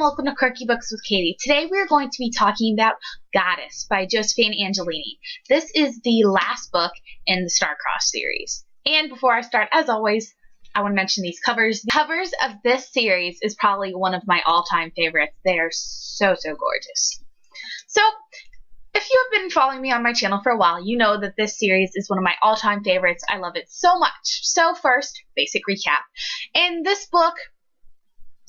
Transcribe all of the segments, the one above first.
welcome to Quirky Books with Katie. Today we are going to be talking about Goddess by Josephine Angelini. This is the last book in the Starcrossed series. And before I start, as always, I want to mention these covers. The covers of this series is probably one of my all-time favorites. They are so gorgeous. So, if you have been following me on my channel for a while, you know that this series is one of my all-time favorites. I love it so much. So first, basic recap. In this book,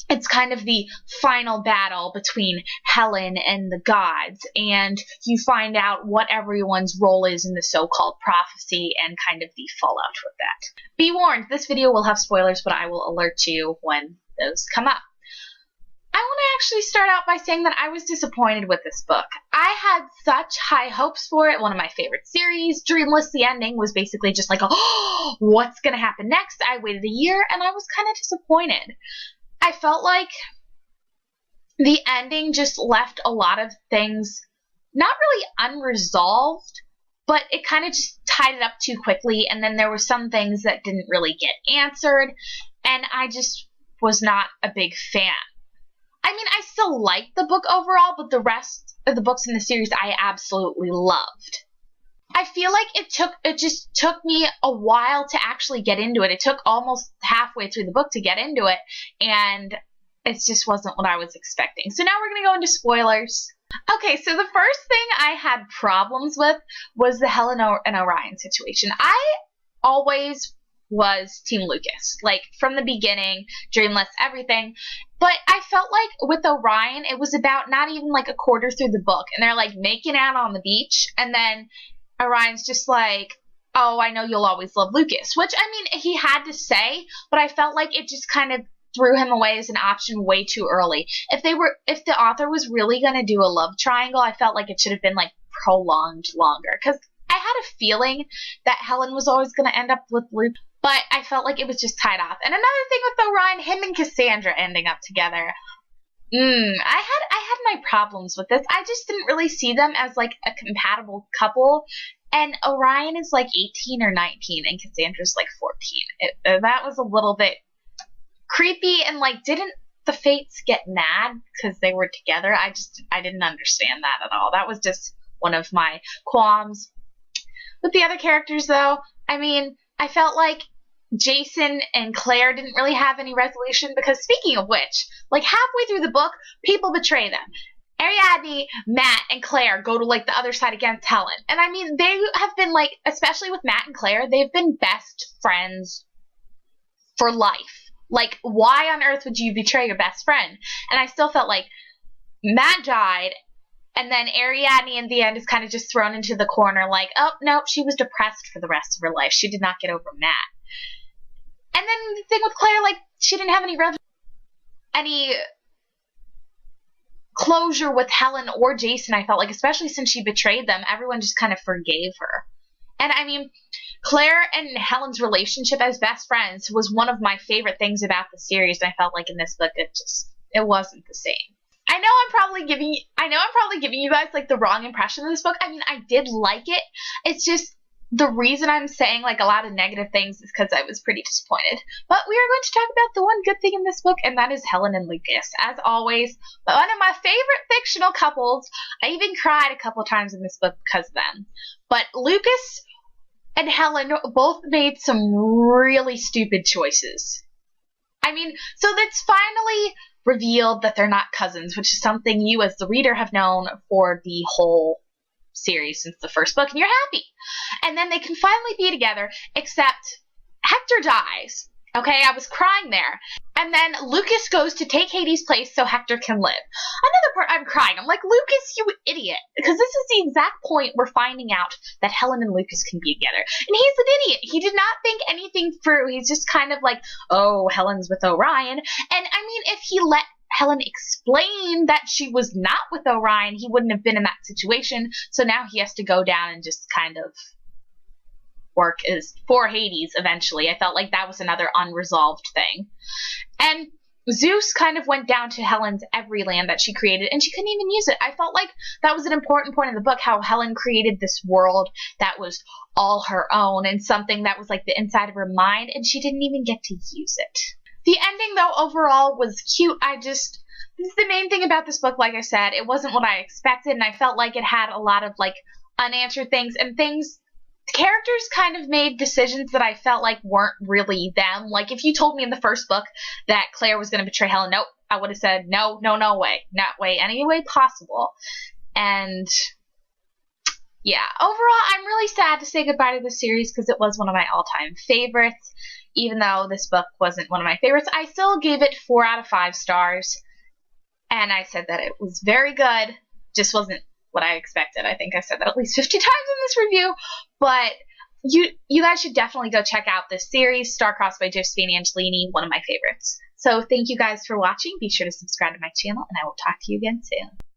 it's kind of the final battle between Helen and the gods, and you find out what everyone's role is in the so-called prophecy and kind of the fallout with that. Be warned, this video will have spoilers, but I will alert you when those come up. I want to actually start out by saying that I was disappointed with this book. I had such high hopes for it, one of my favorite series. Dreamless, the ending was basically just like, oh, what's going to happen next? I waited a year, and I was kind of disappointed. I felt like the ending just left a lot of things not really unresolved, but it kind of just tied it up too quickly, and then there were some things that didn't really get answered, and I just was not a big fan. I mean, I still liked the book overall, but the rest of the books in the series I absolutely loved. I feel like it just took me a while to actually get into it. It took almost halfway through the book to get into it, and it just wasn't what I was expecting. So now we're going to go into spoilers. Okay, so the first thing I had problems with was the Helen and Orion situation. I always was Team Lucas, like from the beginning, Dreamless, everything. But I felt like with Orion, it was about not even like a quarter through the book, and they're like making out on the beach, and then Orion's just like, oh, I know you'll always love Lucas, which, I mean, he had to say, but I felt like it just kind of threw him away as an option way too early. If the author was really going to do a love triangle, I felt like it should have been, like, prolonged longer, because I had a feeling that Helen was always going to end up with Luke, but I felt like it was just tied off. And another thing with Orion, him and Cassandra ending up together, I had my problems with this. I just didn't really see them as like a compatible couple. And Orion is like 18 or 19 and Cassandra's like 14. That was a little bit creepy, and like, didn't the Fates get mad because they were together? I didn't understand that at all. That was just one of my qualms. With the other characters though, I mean, I felt like Jason and Claire didn't really have any resolution, because speaking of which, like halfway through the book, people betray them. Ariadne, Matt, and Claire go to like the other side against Helen. And I mean, they have been like, especially with Matt and Claire, they've been best friends for life. Like, why on earth would you betray your best friend? And I still felt like Matt died, and then Ariadne in the end is kind of just thrown into the corner like, oh, nope, she was depressed for the rest of her life. She did not get over Matt. And then the thing with Claire, like, she didn't have any closure with Helen or Jason, I felt like, especially since she betrayed them. Everyone just kind of forgave her. And, I mean, Claire and Helen's relationship as best friends was one of my favorite things about the series, and I felt like in this book it wasn't the same. I know I'm probably giving you guys, like, the wrong impression of this book. I mean, I did like it. It's just, the reason I'm saying, like, a lot of negative things is because I was pretty disappointed. But we are going to talk about the one good thing in this book, and that is Helen and Lucas. As always, one of my favorite fictional couples. I even cried a couple times in this book because of them. But Lucas and Helen both made some really stupid choices. I mean, so that's finally revealed that they're not cousins, which is something you as the reader have known for the whole series since the first book, and you're happy. And then they can finally be together, except Hector dies. Okay, I was crying there. And then Lucas goes to take Hades' place so Hector can live. Another part, I'm crying. I'm like, Lucas, you idiot. Because this is the exact point we're finding out that Helen and Lucas can be together. And he's an idiot. He did not think anything through. He's just kind of like, oh, Helen's with Orion. And I mean, if he let Helen explain that she was not with Orion, he wouldn't have been in that situation. So now he has to go down and just kind of work is for Hades eventually. I felt like that was another unresolved thing. And Zeus kind of went down to Helen's every land that she created, and she couldn't even use it. I felt like that was an important point in the book, how Helen created this world that was all her own and something that was like the inside of her mind, and she didn't even get to use it. The ending, though, overall was cute. This is the main thing about this book, like I said. It wasn't what I expected, and I felt like it had a lot of, like, unanswered things, and characters kind of made decisions that I felt like weren't really them. Like, if you told me in the first book that Claire was going to betray Helen, nope, I would have said, no way, not way, any way possible. And yeah, overall, I'm really sad to say goodbye to this series because it was one of my all-time favorites. Even though this book wasn't one of my favorites, I still gave it 4 out of 5 stars. And I said that it was very good, just wasn't what I expected. I think I said that at least 50 times in this review. But you guys should definitely go check out this series, Starcrossed by Josephine Angelini, one of my favorites. So thank you guys for watching. Be sure to subscribe to my channel, and I will talk to you again soon.